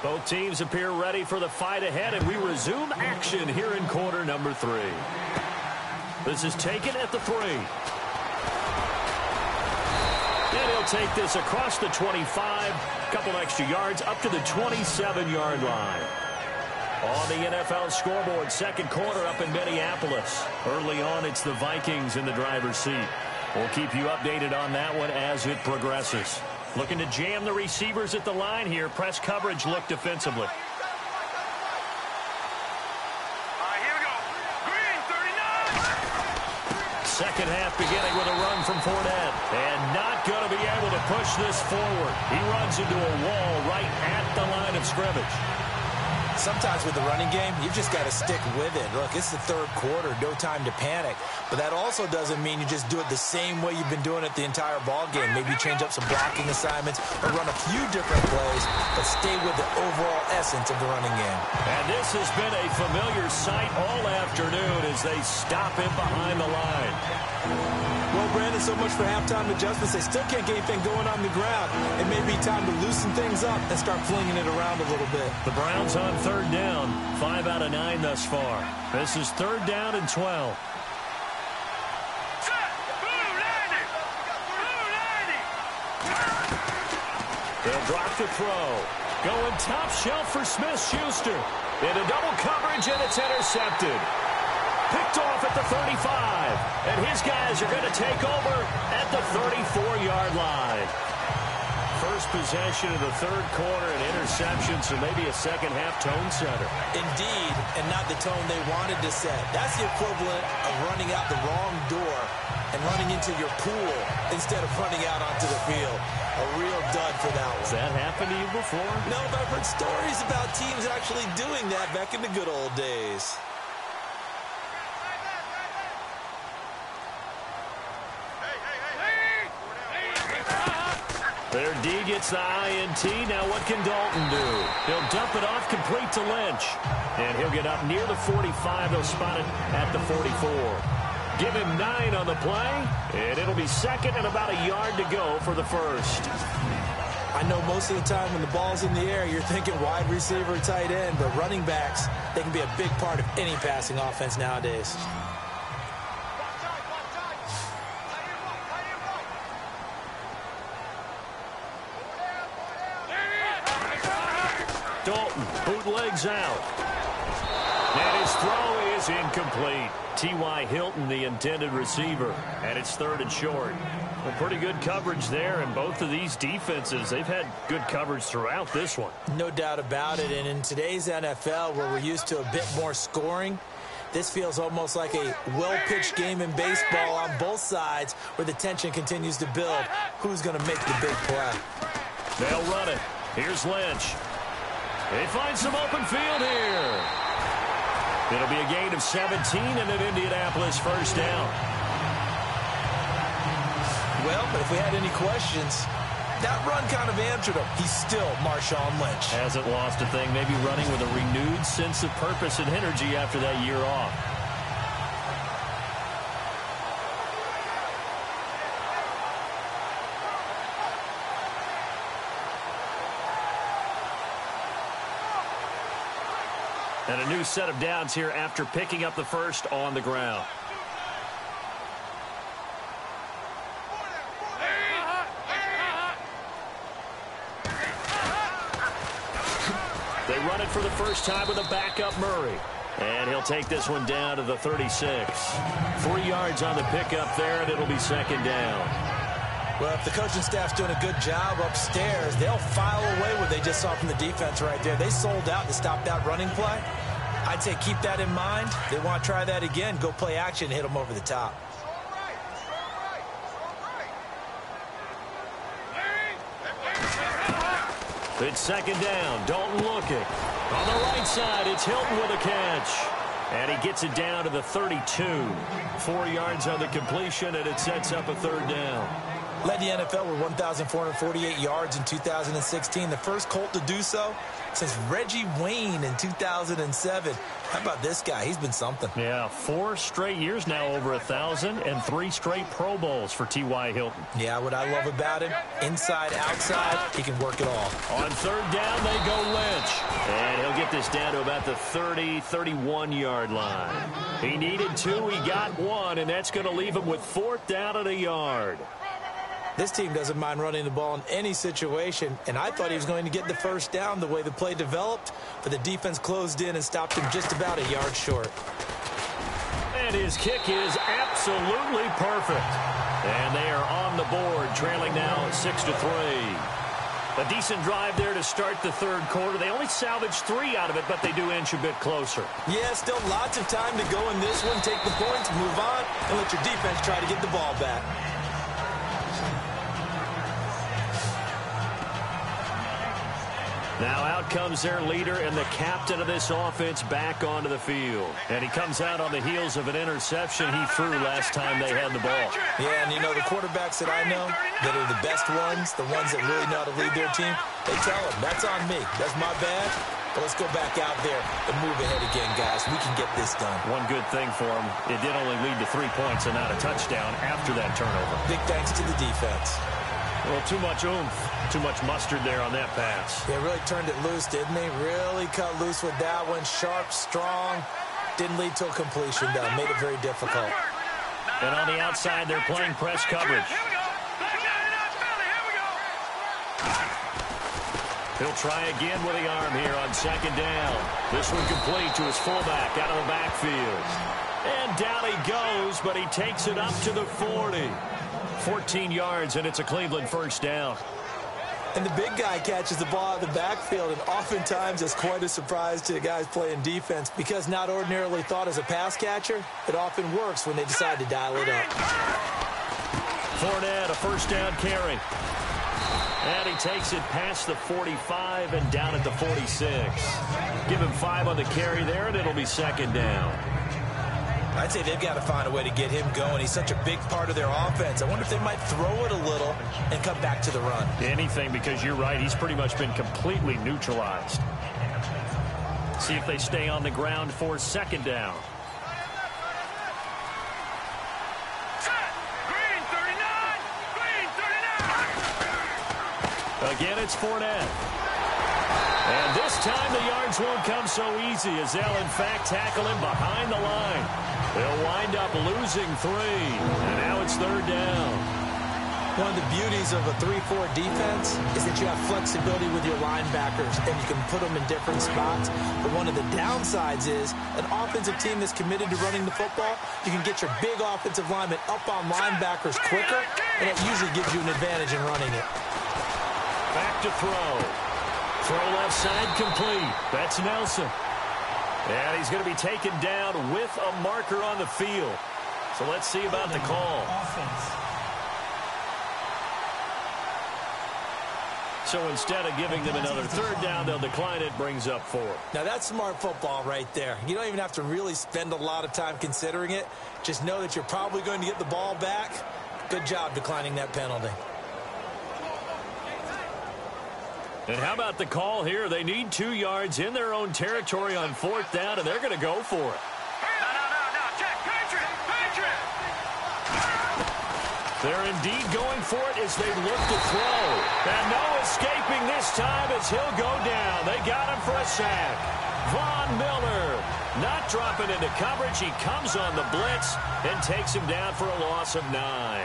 Both teams appear ready for the fight ahead, and we resume action here in quarter number 3. This is taken at the 3. And he'll take this across the 25, a couple extra yards, up to the 27-yard line. On the NFL scoreboard, second quarter up in Minneapolis. Early on, it's the Vikings in the driver's seat. We'll keep you updated on that one as it progresses. Looking to jam the receivers at the line here. Press coverage look defensively. Here we go. Green, 39. Second half beginning with a run from Fournette. And not going to be able to push this forward. He runs into a wall right at the line of scrimmage. Sometimes with the running game, you've just got to stick with it. Look, it's the third quarter, no time to panic. But that also doesn't mean you just do it the same way you've been doing it the entire ball game. Maybe change up some blocking assignments or run a few different plays, but stay with the overall essence of the running game. And this has been a familiar sight all afternoon as they stop him behind the line. Well, Brandon, so much for halftime adjustments. They still can't get anything going on the ground. It may be time to loosen things up and start flinging it around a little bit. The Browns on third down, 5 out of 9 thus far. This is third down and 12. They'll drop the throw. Going top shelf for Smith-Schuster. Into double coverage, and it's intercepted. Picked off at the 35. And his guys are going to take over at the 34-yard line. First possession of the third quarter, an interception, so maybe a second-half tone setter. Indeed, and not the tone they wanted to set. That's the equivalent of running out the wrong door and running into your pool instead of running out onto the field. A real dud for that one. Has that happened to you before? No, but I've heard stories about teams actually doing that back in the good old days. Their D gets the INT. Now what can Dalton do? He'll dump it off complete to Lynch. And he'll get up near the 45. They'll spot it at the 44. Give him 9 on the play. And it'll be second and about a yard to go for the first. I know most of the time when the ball's in the air, you're thinking wide receiver, tight end. But running backs, they can be a big part of any passing offense nowadays. Dalton bootlegs out. And his throw is incomplete. T.Y. Hilton, the intended receiver. And it's third and short. Well, pretty good coverage there. And both of these defenses, they've had good coverage throughout this one. No doubt about it. And in today's NFL, where we're used to a bit more scoring, this feels almost like a well-pitched game in baseball on both sides where the tension continues to build. Who's going to make the big play? They'll run it. Here's Lynch. They find some open field here. It'll be a gain of 17 and an Indianapolis first down. Well, but if we had any questions, that run kind of answered him. He's still Marshawn Lynch. Hasn't lost a thing. Maybe running with a renewed sense of purpose and energy after that year off. And a new set of downs here after picking up the first on the ground. They run it for the first time with a backup Murray. And he'll take this one down to the 36. 3 yards on the pickup there, and it'll be second down. Well, if the coaching staff's doing a good job upstairs, they'll file away what they just saw from the defense right there. They sold out to stop that running play. I'd say keep that in mind. They want to try that again. Go play action, hit them over the top. It's second down. Dalton looking. On the right side, it's Hilton with a catch. And he gets it down to the 32. 4 yards on the completion, and it sets up a third down. Led the NFL with 1,448 yards in 2016. The first Colt to do so since Reggie Wayne in 2007. How about this guy? He's been something. Yeah, 4 straight years now over 1,000 and 3 straight Pro Bowls for T.Y. Hilton. Yeah, what I love about him, inside, outside, he can work it all. On third down, they go Lynch. And he'll get this down to about the 30, 31-yard line. He needed 2, he got 1, and that's going to leave him with 4th down and a yard. This team doesn't mind running the ball in any situation, and I thought he was going to get the first down the way the play developed, but the defense closed in and stopped him just about a yard short. And his kick is absolutely perfect. And they are on the board, trailing now 6-3. A decent drive there to start the third quarter. They only salvaged 3 out of it, but they do inch a bit closer. Yeah, still lots of time to go in this one. Take the points, move on, and let your defense try to get the ball back. Now out comes their leader and the captain of this offense back onto the field. And he comes out on the heels of an interception he threw last time they had the ball. Yeah, and you know, the quarterbacks that I know that are the best ones, the ones that really know how to lead their team, they tell them, that's on me. That's my bad. But let's go back out there and move ahead again, guys. We can get this done. One good thing for him, it did only lead to 3 points and not a touchdown after that turnover. Big thanks to the defense. Well, too much oomph, too much mustard there on that pass. They really turned it loose, didn't they? Really cut loose with that one. Sharp, strong. Didn't lead to a completion, though. Made it very difficult. And on the outside, they're playing press coverage. He'll try again with the arm here on second down. This one complete to his fullback out of the backfield. And down he goes, but he takes it up to the 40. 14 yards, and it's a Cleveland first down. And the big guy catches the ball out of the backfield, and oftentimes it's quite a surprise to the guys playing defense because not ordinarily thought as a pass catcher, it often works when they decide to dial it up. Fournette, a first down carry. And he takes it past the 45 and down at the 46. Give him 5 on the carry there, and it'll be second down. I'd say they've got to find a way to get him going. He's such a big part of their offense. I wonder if they might throw it a little and come back to the run. Anything, because you're right. He's pretty much been completely neutralized. See if they stay on the ground for second down. Green 39! Green 39! Again, it's Fournette. And this time the yards won't come so easy as they'll, in fact, tackle him behind the line. They'll wind up losing 3, and now it's third down. One of the beauties of a 3-4 defense is that you have flexibility with your linebackers, and you can put them in different spots. But one of the downsides is an offensive team that's committed to running the football, you can get your big offensive linemen up on linebackers quicker, and it usually gives you an advantage in running it. Back to throw. Throw left side complete. That's Nelson. And he's going to be taken down with a marker on the field. So let's see about the call. So instead of giving them another third down, they'll decline it, brings up 4. Now that's smart football right there. You don't even have to really spend a lot of time considering it. Just know that you're probably going to get the ball back. Good job declining that penalty. And how about the call here? They need 2 yards in their own territory on 4th down, and they're going to go for it. No, check, Patriot! They're indeed going for it as they look to throw. And no escaping this time as he'll go down. They got him for a sack. Von Miller not dropping into coverage. He comes on the blitz and takes him down for a loss of 9.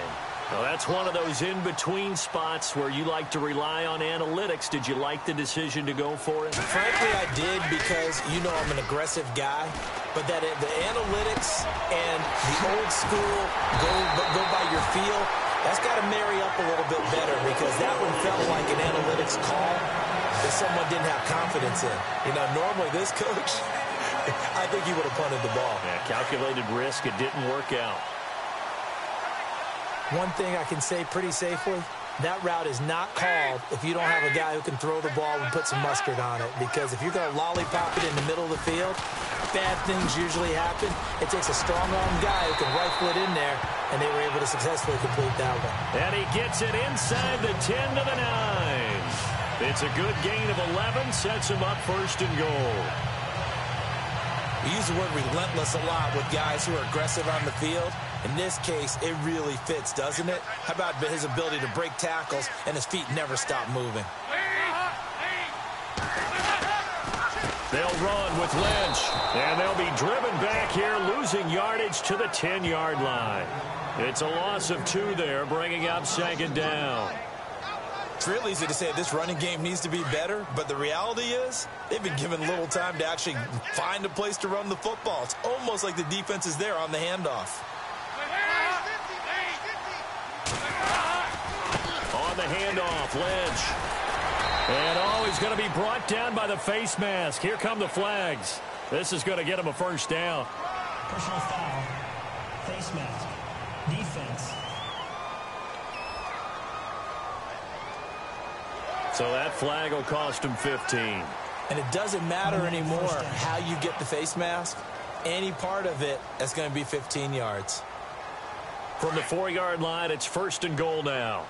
Well, that's one of those in-between spots where you like to rely on analytics. Did you like the decision to go for it? Frankly, I did because, you know, I'm an aggressive guy. But that the analytics and the old school go by your feel, that's got to marry up a little bit better because that one felt like an analytics call that someone didn't have confidence in. You know, normally this coach, I think he would have punted the ball. Yeah, calculated risk. It didn't work out. One thing I can say pretty safely, that route is not called if you don't have a guy who can throw the ball and put some mustard on it. Because if you're going to lollipop it in the middle of the field, bad things usually happen. It takes a strong-armed guy who can rifle it in there, and they were able to successfully complete that one. And he gets it inside the 10 to the 9. It's a good gain of 11, sets him up first and goal. We use the word relentless a lot with guys who are aggressive on the field. In this case, it really fits, doesn't it? How about his ability to break tackles and his feet never stop moving? They'll run with Lynch, and they'll be driven back here, losing yardage to the 10-yard line. It's a loss of 2 there, bringing up second down. It's real easy to say this running game needs to be better, but the reality is they've been given little time to actually find a place to run the football. It's almost like the defense is there on the handoff. On the handoff, Lynch. And he's going to be brought down by the face mask. Here come the flags. This is going to get him a first down. Personal foul. Face mask. Defense. So that flag will cost him 15. And it doesn't matter anymore how you get the face mask. Any part of it is going to be 15 yards. From the 4-yard line, it's first and goal now.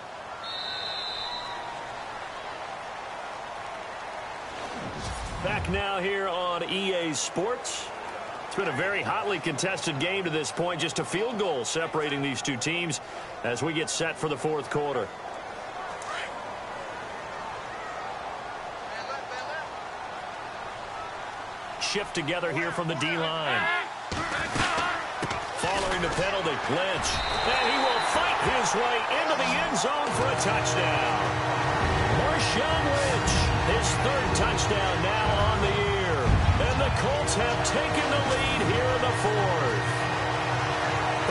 Back now here on EA Sports. It's been a very hotly contested game to this point. Just a field goal separating these two teams as we get set for the 4th quarter. Shift together here from the D-line. Following the penalty, Lynch. And he will fight his way into the end zone for a touchdown. Marshawn Lynch, his 3rd touchdown now on the year. And the Colts have taken the lead here in the 4th.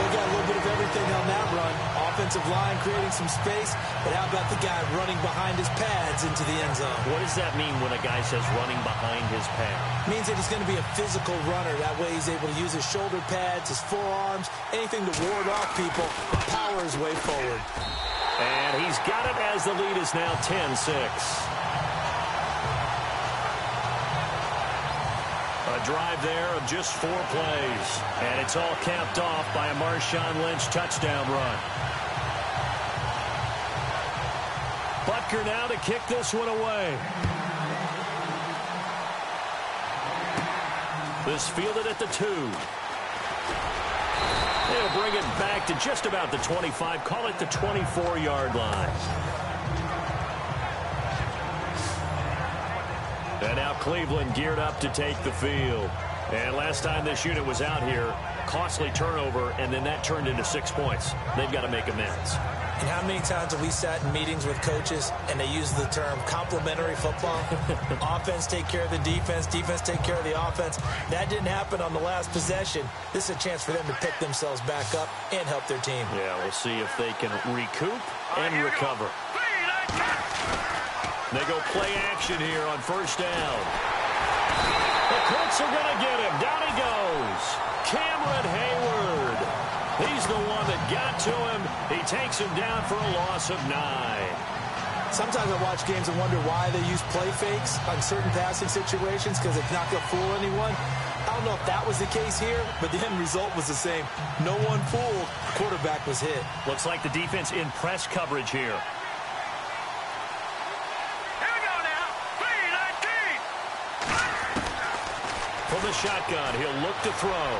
They got a little bit of everything on that run. Offensive line creating some space, but how about the guy running behind his pads into the end zone? What does that mean when a guy says running behind his pads? Means that he's going to be a physical runner. That way he's able to use his shoulder pads, his forearms, anything to ward off people, power his way forward. And he's got it as the lead is now 10-6. A drive there of just 4 plays. And it's all capped off by a Marshawn Lynch touchdown run. Butker now to kick this one away. This fielded at the 2. They'll bring it back to just about the 25. Call it the 24-yard line. And now Cleveland geared up to take the field. And last time this unit was out here, costly turnover, and then that turned into 6 points. They've got to make amends. And how many times have we sat in meetings with coaches and they use the term complementary football? Offense take care of the defense, defense take care of the offense. That didn't happen on the last possession. This is a chance for them to pick themselves back up and help their team. Yeah, we'll see if they can recoup and recover. They go play action here on first down. The Colts are going to get him. Down he goes. Cameron Hayward. He's the one that got to him. He takes him down for a loss of 9. Sometimes I watch games and wonder why they use play fakes on certain passing situations because it's not going to fool anyone. I don't know if that was the case here, but the end result was the same. No one fooled. The quarterback was hit. Looks like the defense in press coverage here. From the shotgun, he'll look to throw.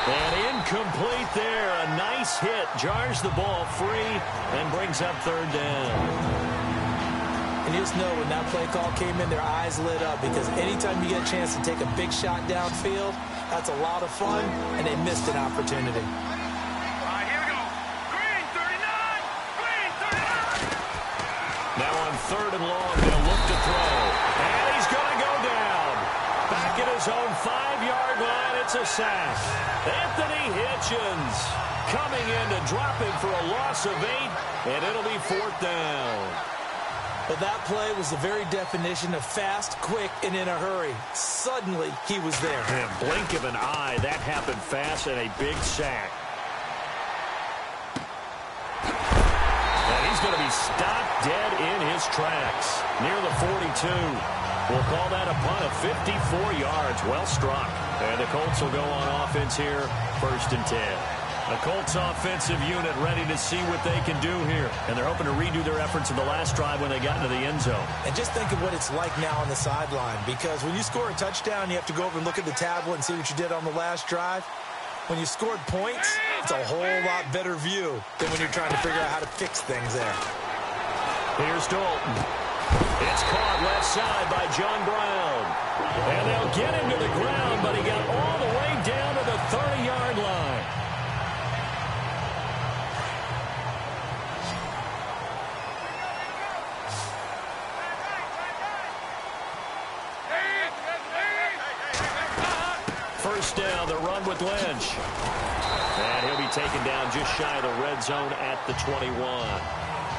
And incomplete there. A nice hit. Jars the ball free and brings up third down. And you just know when that play call came in, their eyes lit up because anytime you get a chance to take a big shot downfield, that's a lot of fun, and they missed an opportunity. All right, here we go. Green 39. Green 39. Now on third and long, they'll look to throw. And he's going to go down. Back at his own 5-yard line, it's a sack. Anthony Hitchens coming in to drop him for a loss of 8, and it'll be 4th down. But that play was the very definition of fast, quick, and in a hurry. Suddenly, he was there. And blink of an eye, that happened fast and a big sack. And he's going to be stopped dead in his tracks near the 42. We'll call that a punt of 54 yards. Well struck. And the Colts will go on offense here, 1st and 10. The Colts offensive unit ready to see what they can do here. And they're hoping to redo their efforts in the last drive when they got into the end zone. And just think of what it's like now on the sideline. Because when you score a touchdown, you have to go over and look at the tablet and see what you did on the last drive. When you scored points, it's a whole lot better view than when you're trying to figure out how to fix things there. Here's Dalton. It's caught left side by John Brown. And they'll get him to the ground, but he got all the way down to the 30-yard line. First down, the run with Lynch. And he'll be taken down just shy of the red zone at the 21.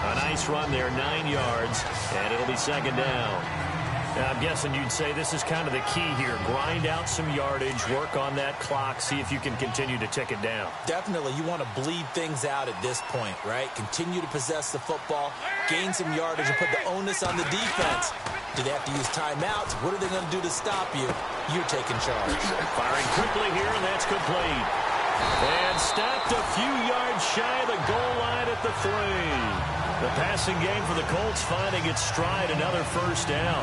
A nice run there, 9 yards, and it'll be 2nd down. Now, I'm guessing you'd say this is kind of the key here. Grind out some yardage, work on that clock, see if you can continue to tick it down. Definitely, you want to bleed things out at this point, right? Continue to possess the football, gain some yardage, and put the onus on the defense. Do they have to use timeouts? What are they going to do to stop you? You're taking charge. Firing quickly here, and that's complete. And stopped a few yards shy of the goal line at the 3. The passing game for the Colts finding its stride, another first down.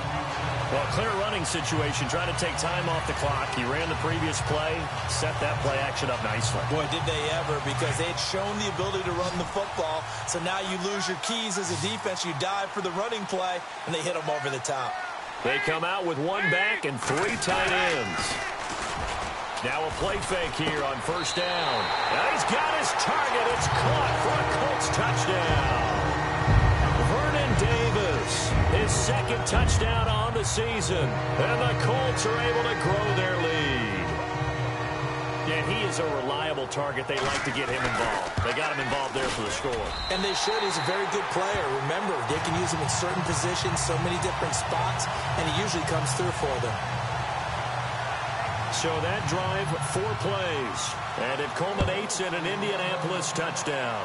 Well, clear running situation, trying to take time off the clock. He ran the previous play, set that play action up nicely. Boy, did they ever, because they had shown the ability to run the football. So now you lose your keys as a defense. You dive for the running play, and they hit them over the top. They come out with 1 back and 3 tight ends. Now a play fake here on first down. Now he's got his target. It's caught for a Colts touchdown. Vernon Davis, his 2nd touchdown on the season. And the Colts are able to grow their lead. And he is a reliable target. They like to get him involved. They got him involved there for the score. And they should. He's a very good player. Remember, they can use him in certain positions, so many different spots, and he usually comes through for them. So that drive, 4 plays. And it culminates in an Indianapolis touchdown.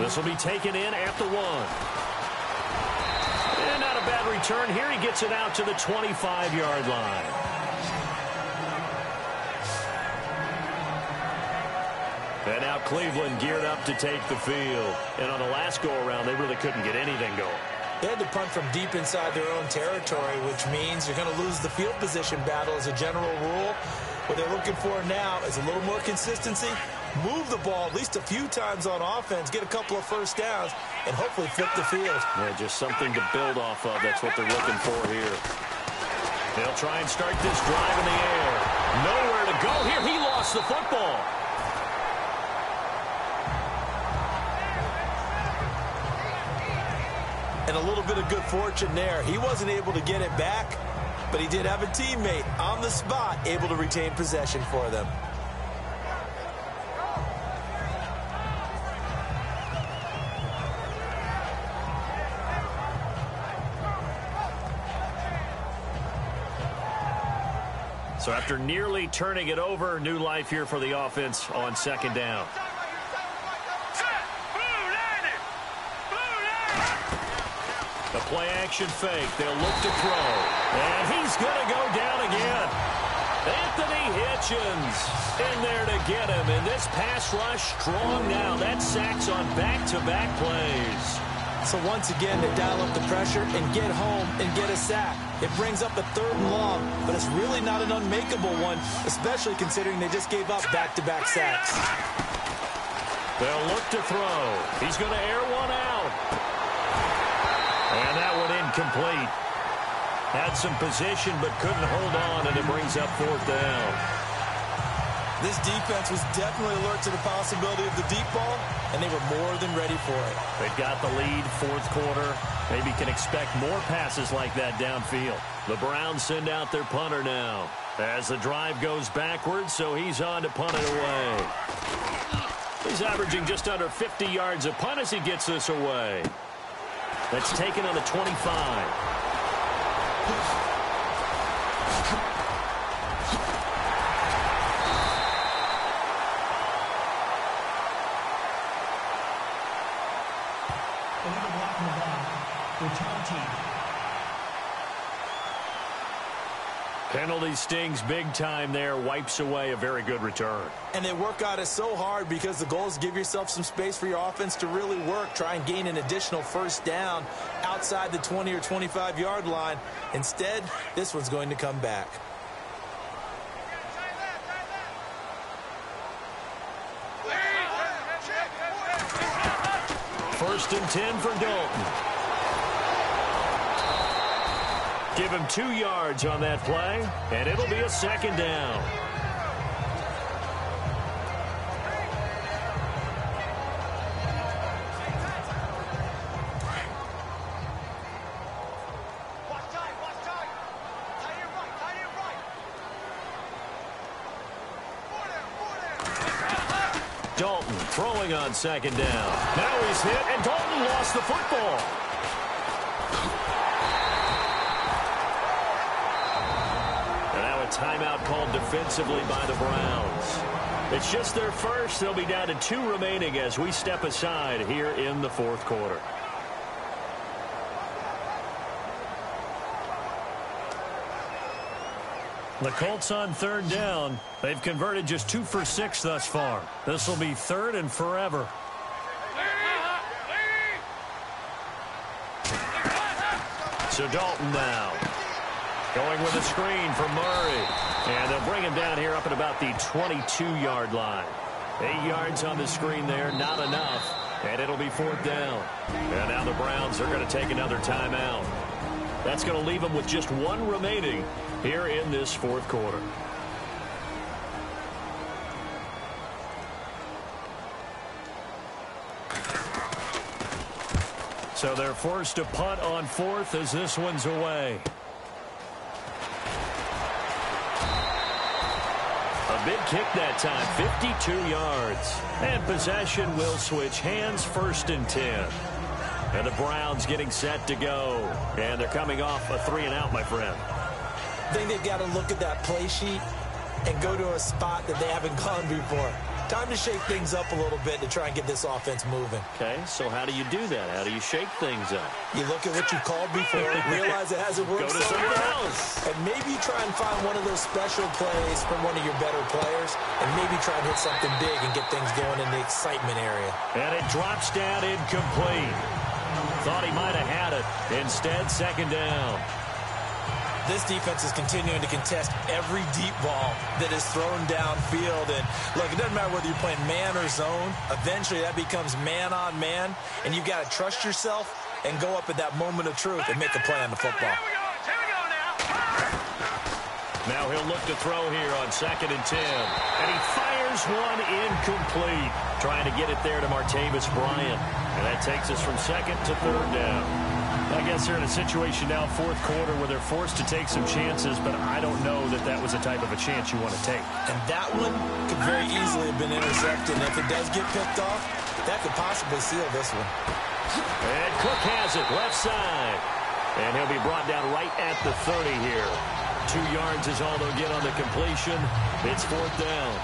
This will be taken in at the 1. And not a bad return. Here he gets it out to the 25-yard line. And now Cleveland geared up to take the field. And on the last go-around, they really couldn't get anything going. They had to punt from deep inside their own territory, which means you're going to lose the field position battle as a general rule. What they're looking for now is a little more consistency, move the ball at least a few times on offense, get a couple of first downs, and hopefully flip the field. Yeah, just something to build off of. That's what they're looking for here. They'll try and start this drive in the air. Nowhere to go here. He lost the football. And a little bit of good fortune there. He wasn't able to get it back, but he did have a teammate on the spot able to retain possession for them. So after nearly turning it over, new life here for the offense on second down. The play-action fake. They'll look to throw. And he's going to go down again. Anthony Hitchens in there to get him. And this pass rush strong now. That sacks on back-to-back plays. So once again, they dial up the pressure and get home and get a sack. It brings up a 3rd and long, but it's really not an unmakeable one, especially considering they just gave up back-to-back sacks. They'll look to throw. He's going to air one out. And that one incomplete. Had some position but couldn't hold on, and it brings up 4th down. This defense was definitely alert to the possibility of the deep ball, and they were more than ready for it. They've got the lead, 4th quarter. Maybe can expect more passes like that downfield. The Browns send out their punter now as the drive goes backwards, so he's on to punt it away. He's averaging just under 50 yards a punt as he gets this away. That's taken on the 25. Return team. Penalty stings big time there. Wipes away a very good return. And they work on it so hard because the goal is give yourself some space for your offense to really work. Try and gain an additional first down outside the 20 or 25-yard line. Instead, this one's going to come back. First and 10 for Dalton. Give him 2 yards on that play, and it'll be a 2nd down. Dalton throwing on 2nd down. Now he's hit, and Dalton lost the football. Timeout called defensively by the Browns. It's just their first. They'll be down to 2 remaining as we step aside here in the 4th quarter. The Colts on 3rd down. They've converted just 2 for 6 thus far. This will be 3rd and forever. So Dalton now. Going with a screen for Murray. And they'll bring him down here up at about the 22-yard line. 8 yards on the screen there, not enough. And it'll be 4th down. And now the Browns are going to take another timeout. That's going to leave them with just 1 remaining here in this 4th quarter. So they're forced to punt on 4th as this one's away. big kick that time, 52 yards. And possession will switch hands, 1st and 10. And the Browns getting set to go. And they're coming off a 3-and-out, my friend. I think they've got to look at that play sheet and go to a spot that they haven't gone before. Time to shake things up a little bit to try and get this offense moving. Okay, so how do you do that? How do you shake things up? You look at what you called before, realize it hasn't worked Go to so something well, else. and maybe try and find one of those special plays from one of your better players, and maybe try and hit something big and get things going in the excitement area. And it drops down incomplete. Thought he might have had it. Instead, 2nd down. This defense is continuing to contest every deep ball that is thrown downfield. And, look, it doesn't matter whether you're playing man or zone. Eventually, that becomes man-on-man, and you've got to trust yourself and go up at that moment of truth and make a play on the football. Here we go now. Now he'll look to throw here on 2nd and 10. And he fires one incomplete. Trying to get it there to Martavis Bryant. And that takes us from 2nd to 3rd down. I guess they're in a situation now, 4th quarter, where they're forced to take some chances, but I don't know that that was the type of a chance you want to take. And that one could very easily have been intercepted. And if it does get picked off, that could possibly seal this one. And Cook has it, left side. And he'll be brought down right at the 30 here. 2 yards is all they'll get on the completion. It's 4th down.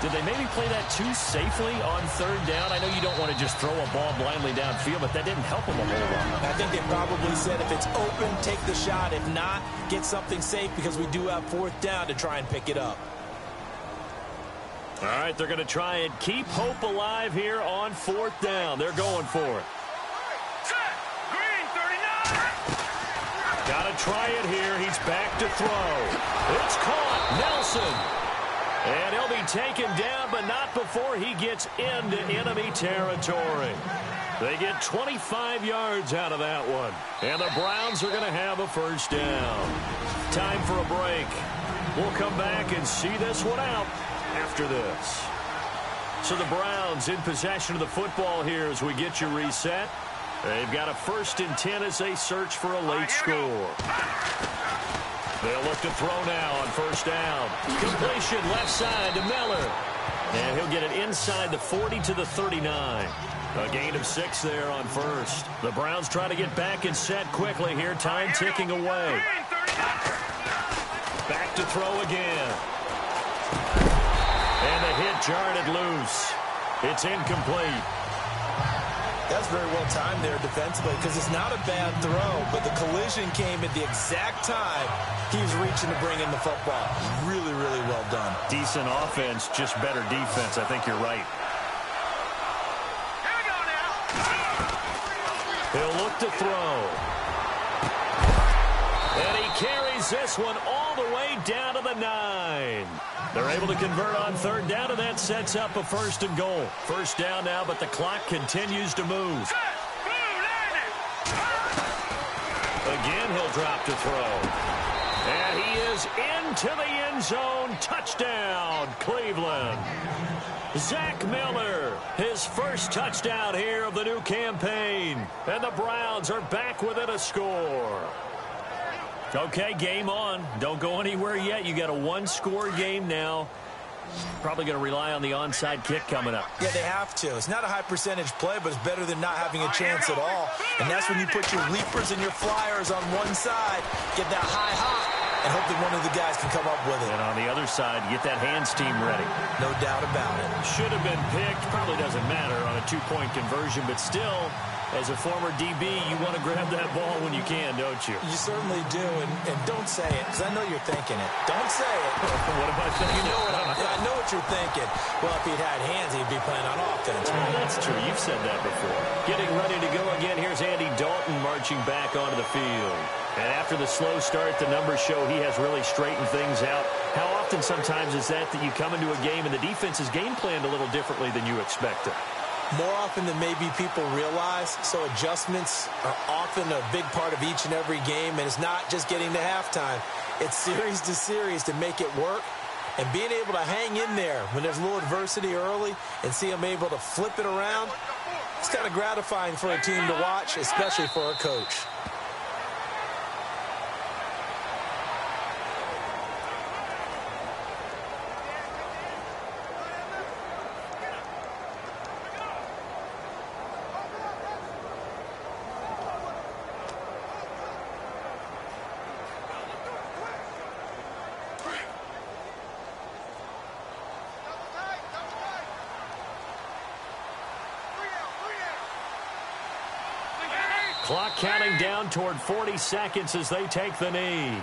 Did they maybe play that too safely on 3rd down? I know you don't want to just throw a ball blindly downfield, but that didn't help them a whole lot. I think they probably said if it's open, take the shot. If not, get something safe because we do have 4th down to try and pick it up. All right, they're going to try and keep hope alive here on 4th down. They're going for it. Set. Green 39. Got to try it here. He's back to throw. It's caught. Nelson. And he'll be taken down, but not before he gets into enemy territory. They get 25 yards out of that one. And the Browns are going to have a 1st down. Time for a break. We'll come back and see this one out after this. So the Browns in possession of the football here as we get you reset. They've got a 1st and 10 as they search for a late score. They'll look to throw now on 1st down. Completion left side to Miller. And he'll get it inside the 40 to the 39. A gain of 6 there on 1st. The Browns try to get back and set quickly here. Time ticking away. Back to throw again. And the hit jarred it loose. It's incomplete. That's very well timed there defensively because it's not a bad throw, but the collision came at the exact time he was reaching to bring in the football. Really, really well done. Decent offense, just better defense. I think you're right. Here we go now. He'll look to throw. And he carries this one all the way down to the 9. They're able to convert on 3rd down, and that sets up a 1st and goal. 1st down now, but the clock continues to move. Set. Blue landing. Again, he'll drop to throw. And he is into the end zone. Touchdown, Cleveland. Zach Miller, his 1st touchdown here of the new campaign. And the Browns are back within a score. Okay, game on. Don't go anywhere yet. You got a 1-score game now. Probably going to rely on the onside kick coming up. Yeah, they have to. It's not a high percentage play, but it's better than not having a chance at all. And that's when you put your leapers and your flyers on one side, get that high hop, and hope that one of the guys can come up with it. And on the other side, get that hands team ready. No doubt about it. Should have been picked. Probably doesn't matter on a 2-point conversion, but still, as a former DB, you want to grab that ball when you can, don't you? You certainly do, and don't say it, because I know you're thinking it. Don't say it. What am I thinking? You know I know what you're thinking. Well, if he'd had hands, he'd be playing on offense. That's true. You've said that before. Getting ready to go again. Here's Andy Dalton marching back onto the field. And after the slow start, the numbers show he has really straightened things out. How often sometimes is that you come into a game and the defense is game planned a little differently than you expected? More often than maybe people realize, so adjustments are often a big part of each and every game, and it's not just getting to halftime. It's series to series to make it work, and being able to hang in there when there's a little adversity early and see them able to flip it around, it's kind of gratifying for a team to watch, especially for a coach. Clock counting down toward 40 seconds as they take the knee.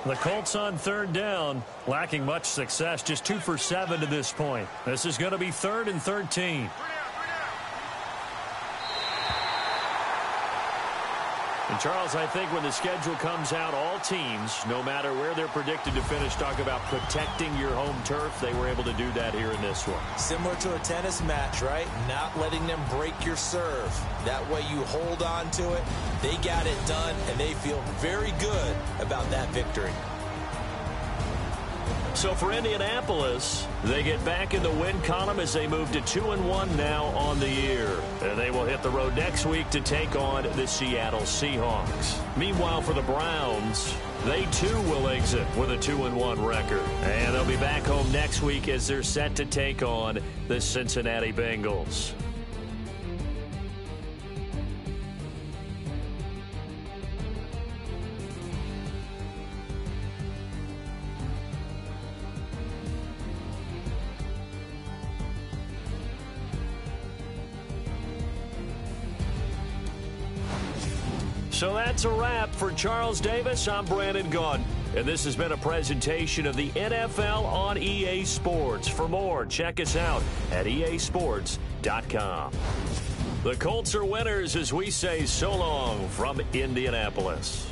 The Colts on third down, lacking much success, just 2 for 7 to this point. This is going to be 3rd and 13. And Charles, I think when the schedule comes out, all teams, no matter where they're predicted to finish, talk about protecting your home turf. They were able to do that here in this one. Similar to a tennis match, right? Not letting them break your serve. That way you hold on to it. They got it done, and they feel very good about that victory. So for Indianapolis, they get back in the win column as they move to 2-1 now on the year. And they will hit the road next week to take on the Seattle Seahawks. Meanwhile, for the Browns, they too will exit with a 2-1 record. And they'll be back home next week as they're set to take on the Cincinnati Bengals. So that's a wrap for Charles Davis. I'm Brandon Gaudin, and this has been a presentation of the NFL on EA Sports. For more, check us out at easports.com. The Colts are winners as we say so long from Indianapolis.